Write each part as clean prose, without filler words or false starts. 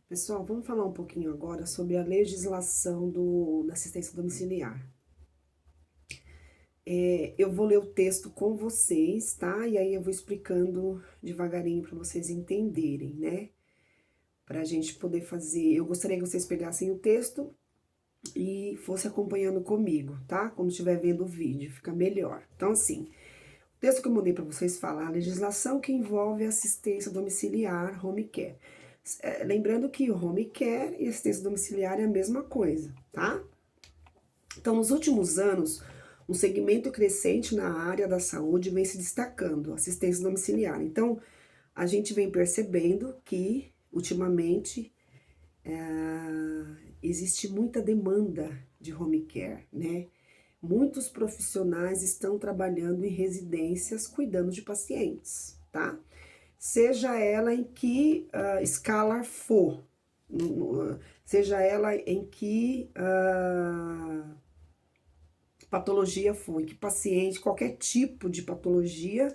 Pessoal, vamos falar um pouquinho agora sobre a legislação da assistência domiciliar. Eu vou ler o texto com vocês, tá? E aí eu vou explicando devagarinho para vocês entenderem, né? Para a gente poder fazer. Eu gostaria que vocês pegassem o texto e fossem acompanhando comigo, tá? Como estiver vendo o vídeo, fica melhor. Então, assim, o texto que eu mandei para vocês falar, a legislação que envolve assistência domiciliar, home care. Lembrando que o home care e assistência domiciliar é a mesma coisa, tá? Então, nos últimos anos, um segmento crescente na área da saúde vem se destacando, assistência domiciliar. Então, a gente vem percebendo que, ultimamente, existe muita demanda de home care, né? Muitos profissionais estão trabalhando em residências cuidando de pacientes, tá? Seja ela em que escala for, seja ela em que patologia for, em que paciente, qualquer tipo de patologia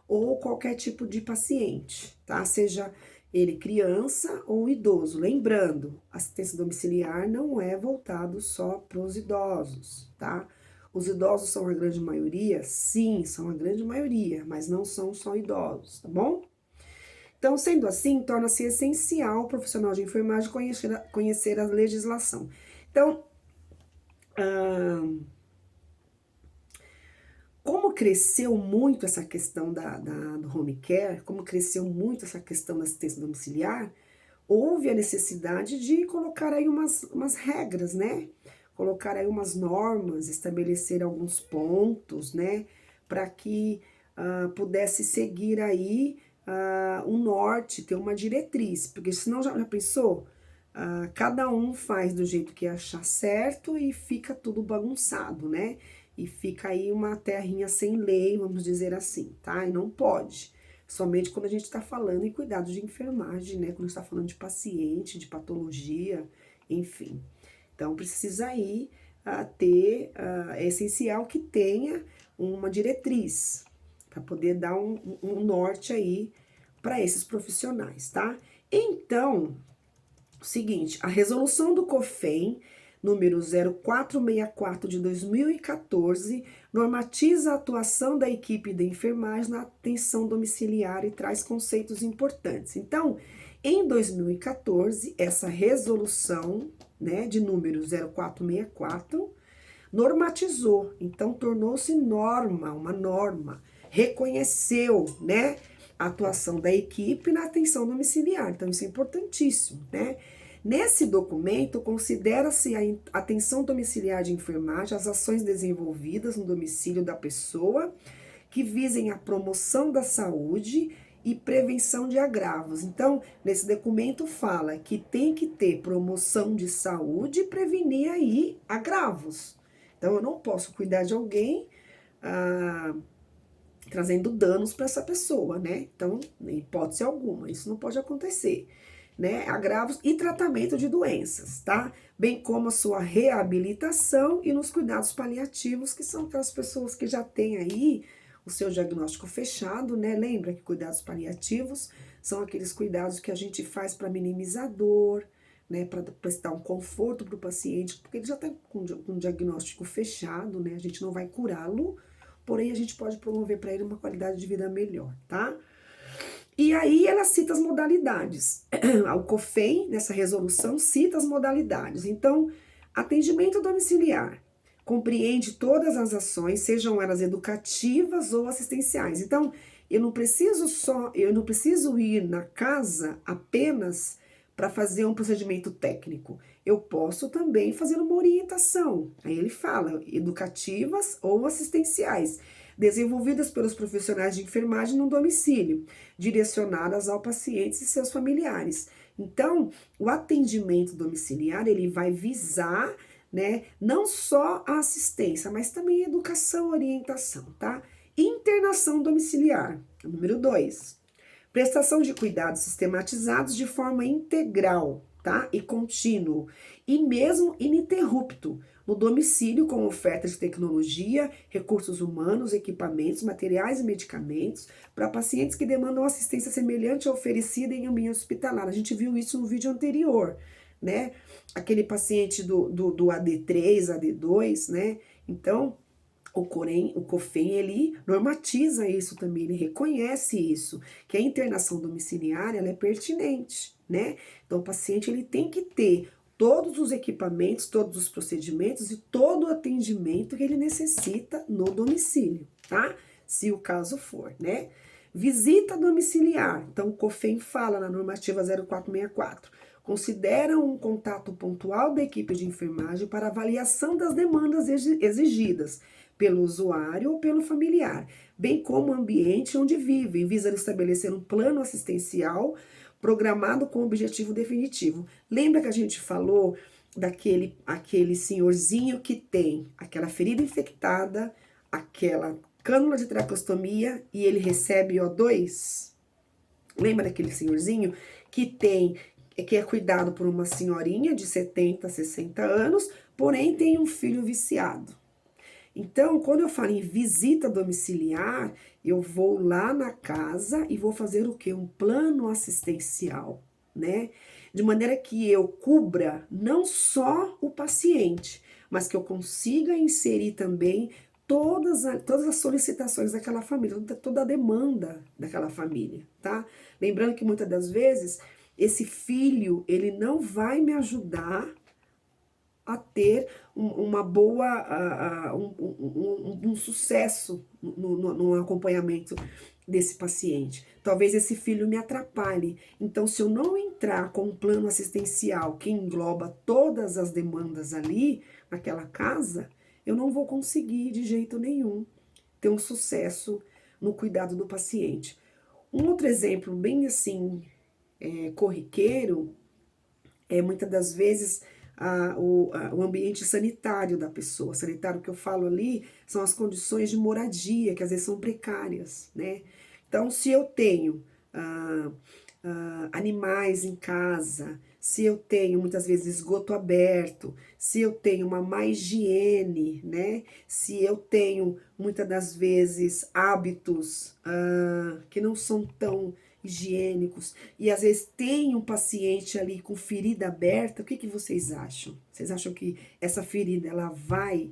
ou qualquer tipo de paciente, tá? Seja ele criança ou idoso. Lembrando, assistência domiciliar não é voltado só para os idosos, tá? Os idosos são a grande maioria? Sim, são a grande maioria, mas não são só idosos, tá bom? Então, sendo assim, torna-se essencial o profissional de enfermagem conhecer a legislação. Então, como cresceu muito essa questão do home care, como cresceu muito essa questão da assistência domiciliar, houve a necessidade de colocar aí umas regras, né? Colocar aí umas normas, estabelecer alguns pontos, né? Para que pudesse seguir aí um norte, ter uma diretriz, porque senão já pensou? Cada um faz do jeito que achar certo e fica tudo bagunçado, né? E fica aí uma terrinha sem lei, vamos dizer assim, tá? E não pode. Somente quando a gente está falando em cuidado de enfermagem, né? Quando a gente está falando de paciente, de patologia, enfim. Então, precisa aí é essencial que tenha uma diretriz, para poder dar um norte aí para esses profissionais, tá? Então, o seguinte, a resolução do COFEM, número 0464 de 2014, normatiza a atuação da equipe de enfermagem na atenção domiciliar e traz conceitos importantes. Então, em 2014, essa resolução, né, de número 0464, normatizou, então tornou-se norma, uma norma, reconheceu, né, a atuação da equipe na atenção domiciliar. Então, isso é importantíssimo, né? Nesse documento, considera-se a atenção domiciliar de enfermagem as ações desenvolvidas no domicílio da pessoa que visem a promoção da saúde e prevenção de agravos. Então, nesse documento fala que tem que ter promoção de saúde e prevenir aí agravos. Então, eu não posso cuidar de alguém trazendo danos para essa pessoa, né? Então, em hipótese alguma, isso não pode acontecer, né? Agravos e tratamento de doenças, tá? Bem como a sua reabilitação e nos cuidados paliativos, que são aquelas pessoas que já têm aí o seu diagnóstico fechado, né? Lembra que cuidados paliativos são aqueles cuidados que a gente faz para minimizar a dor, né? Para prestar um conforto para o paciente, porque ele já está com um diagnóstico fechado, né? A gente não vai curá-lo, porém a gente pode promover para ele uma qualidade de vida melhor, tá? E aí ela cita as modalidades. O COFEM, nessa resolução, cita as modalidades. Então, atendimento domiciliar compreende todas as ações, sejam elas educativas ou assistenciais. Então, eu não preciso ir na casa apenas para fazer um procedimento técnico. Eu posso também fazer uma orientação. Aí ele fala educativas ou assistenciais, desenvolvidas pelos profissionais de enfermagem no domicílio, direcionadas ao paciente e seus familiares. Então, o atendimento domiciliar, ele vai visar, né, não só a assistência, mas também a educação, orientação, tá? Internação domiciliar, número 2. Prestação de cuidados sistematizados de forma integral, tá? E contínuo, e mesmo ininterrupto, no domicílio com oferta de tecnologia, recursos humanos, equipamentos, materiais e medicamentos para pacientes que demandam assistência semelhante à oferecida em ambiente hospitalar. A gente viu isso no vídeo anterior, né? Aquele paciente do AD3, AD2, né? Então, o COFEM, ele normatiza isso também, ele reconhece isso, que a internação domiciliar, ela é pertinente, né? Então, o paciente, ele tem que ter todos os equipamentos, todos os procedimentos e todo o atendimento que ele necessita no domicílio, tá? Se o caso for, né? Visita domiciliar. Então, o COFEM fala na normativa 0464, considera um contato pontual da equipe de enfermagem para avaliação das demandas exigidas pelo usuário ou pelo familiar, bem como o ambiente onde vivem, visa estabelecer um plano assistencial programado com objetivo definitivo. Lembra que a gente falou aquele senhorzinho que tem aquela ferida infectada, aquela cânula de traqueostomia e ele recebe O2? Lembra daquele senhorzinho que é cuidado por uma senhorinha de 70, 60 anos, porém tem um filho viciado? Então, quando eu falo em visita domiciliar, eu vou lá na casa e vou fazer o quê? Um plano assistencial, né? De maneira que eu cubra não só o paciente, mas que eu consiga inserir também todas as solicitações daquela família, toda a demanda daquela família, tá? Lembrando que muitas das vezes esse filho, ele não vai me ajudar a ter uma boa, um sucesso no acompanhamento desse paciente. Talvez esse filho me atrapalhe. Então, se eu não entrar com um plano assistencial que engloba todas as demandas ali, naquela casa, eu não vou conseguir de jeito nenhum ter um sucesso no cuidado do paciente. Um outro exemplo bem assim, corriqueiro, é muitas das vezes o ambiente sanitário da pessoa. Sanitário que eu falo ali são as condições de moradia, que às vezes são precárias, né? Então, se eu tenho animais em casa, se eu tenho muitas vezes esgoto aberto, se eu tenho uma má higiene, né? Se eu tenho muitas das vezes hábitos que não são tão higiênicos, e às vezes tem um paciente ali com ferida aberta, o que vocês acham? Vocês acham que essa ferida ela vai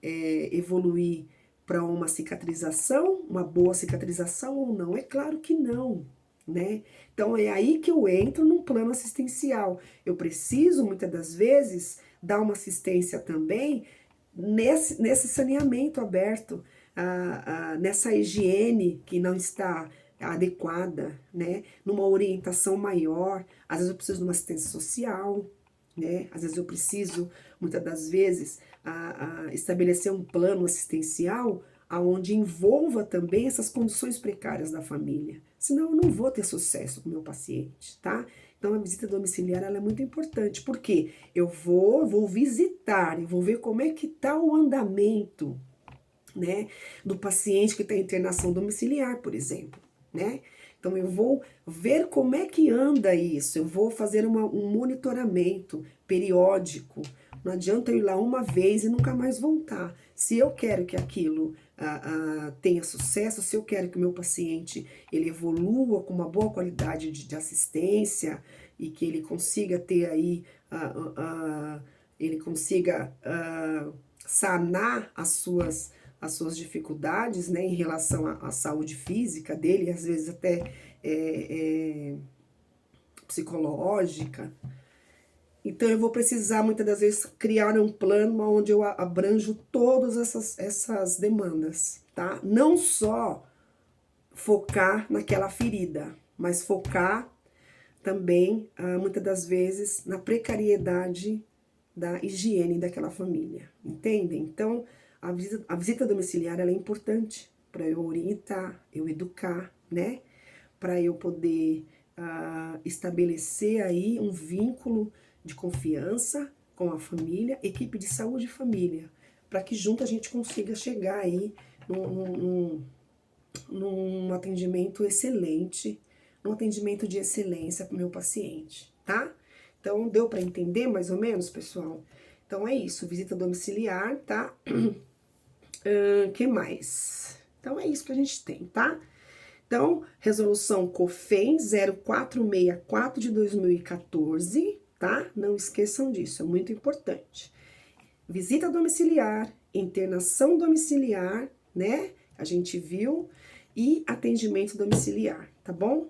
evoluir para uma cicatrização, uma boa cicatrização ou não? É claro que não, né? Então é aí que eu entro num plano assistencial. Eu preciso, muitas das vezes, dar uma assistência também nesse saneamento aberto, nessa higiene que não está adequada, né? Numa orientação maior. Às vezes eu preciso de uma assistência social, né? Às vezes eu preciso, muitas das vezes, estabelecer um plano assistencial aonde envolva também essas condições precárias da família. Senão eu não vou ter sucesso com o meu paciente, tá? Então a visita domiciliar ela é muito importante, porque eu vou visitar, eu vou ver como é que tá o andamento, né, do paciente que tem internação domiciliar, por exemplo, né? Então eu vou ver como é que anda isso, eu vou fazer um monitoramento periódico. Não adianta eu ir lá uma vez e nunca mais voltar. Se eu quero que aquilo tenha sucesso, se eu quero que o meu paciente ele evolua com uma boa qualidade de assistência e que ele consiga ter aí, ele consiga sanar as suas dificuldades, né, em relação à saúde física dele, às vezes até psicológica. Então eu vou precisar muitas das vezes criar um plano onde eu abranjo todas essas demandas, tá? Não só focar naquela ferida, mas focar também, muitas das vezes, na precariedade da higiene daquela família, entendem? Então, a visita domiciliar ela é importante para eu orientar, eu educar, né? Para eu poder estabelecer aí um vínculo de confiança com a família, equipe de saúde e família, para que junto a gente consiga chegar aí num atendimento excelente, num atendimento de excelência para o meu paciente, tá? Então, deu para entender mais ou menos, pessoal? Então, é isso, visita domiciliar, tá? Que mais? Então, é isso que a gente tem, tá? Então, resolução COFEN 0464 de 2014, tá? Não esqueçam disso, é muito importante. Visita domiciliar, internação domiciliar, né? A gente viu, e atendimento domiciliar, tá bom?